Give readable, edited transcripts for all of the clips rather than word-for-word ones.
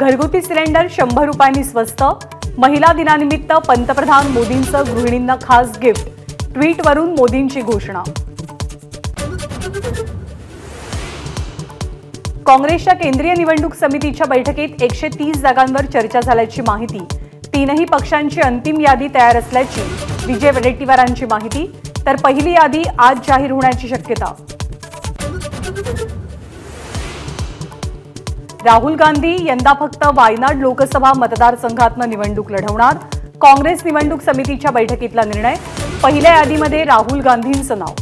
घरगुती सिलेंडर 100 रुपयांनी स्वस्त। महिला दिनानिमित्त पंतप्रधान मोदींचं गृहिणींना खास गिफ्ट। ट्विटवरून मोदींची घोषणा। काँग्रेसच्या केंद्रीय निवडणूक समितीच्या बैठकीत 130 जागांवर चर्चा झाल्याची माहिती। तीनही पक्षांची अंतिम यादी तयार असल्याची विजय वडेट्टीवारांची माहिती। तर पहिली यादी आज जाहीर होण्याची शक्यता। राहुल गांधी यंदा फक्त वायनाड लोकसभा मतदारसंघातून निवडणूक लढवणार। काँग्रेस निवडणूक समितीच्या बैठकीतला निर्णय। पहिल्या यादीमध्ये राहुल गांधींचं नाव।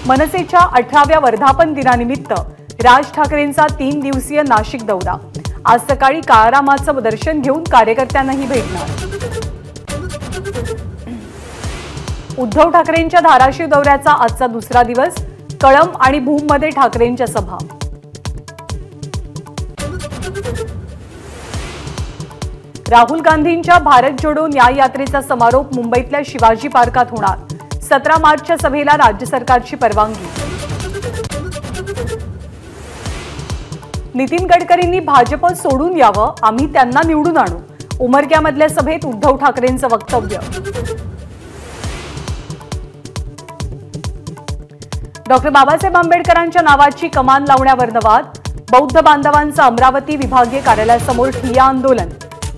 मनसेच्या 18व्या वर्धापन दिनानिमित्त राज ठाकरेंचा 3 दिवसीय नाशिक दौरा। आज सकाळी काळारामाचं दर्शन घेऊन कार्यकर्त्यांनाही भेटणार। उद्धव ठाकरेंच्या धाराशिव दौऱ्याचा आजचा दुसरा दिवस। कळंब आणि भूममध्ये ठाकरेंच्या सभा। राहुल गांधींच्या भारत जोडो न्याय यात्रेचा समारोप मुंबईतल्या शिवाजी पार्कात होणार। 17 मार्चच्या सभेला राज्य सरकारची परवानगी। नितीन गडकरींनी भाजप सोडून यावं, आम्ही त्यांना निवडून आणू। उमरग्यामधल्या सभेत उद्धव ठाकरेंचं वक्तव्य। डॉक्टर बाबासाहेब आंबेडकरांच्या नावाची कमान लावण्यावर वाद। बौद्ध बांधवांचं अमरावती विभागीय कार्यालयासमोर ठिय्या आंदोलन।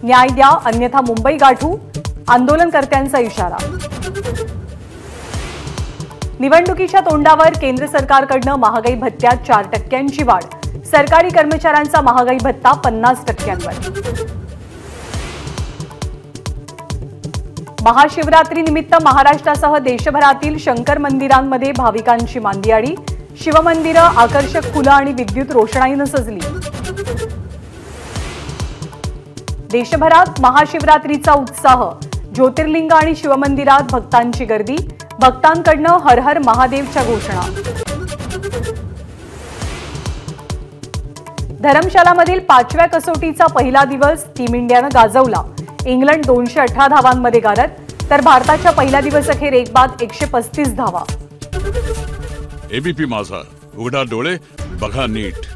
न्याय द्या अन्यथा मुंबई गाठू, आंदोलनकर्त्यांचा इशारा। निवडणुकीच्या तोंडावर केंद्र सरकारकडून महागाई भत्त्यात 4% वाढ। सरकारी कर्मचाऱ्यांचा महागाई भत्ता 50%वर। महाशिवरात्रीनिमित्त महाराष्ट्रासह देशभरातील शंकर मंदिरांमध्ये भाविकांची मांदियाळी। शिवमंदिरं आकर्षक फुलं आणि विद्युत रोषणाईनं सजली। देशभरात महाशिवरात्रीचा उत्साह। ज्योतिर्लिंग आणि शिवमंदिरात भक्तांची गर्दी। भक्तांकडून हर हर महादेवच्या घोषणा। धरमशालामधील 5व्या कसोटीचा पहिला दिवस टीम इंडियानं गाजवला। इंग्लंड 218 धावांमध्ये गारद, तर भारताच्या पहिल्या दिवस अखेर एक बाद 135 धावा। एबीपी माझा, उघडा डोळे बघा नीट।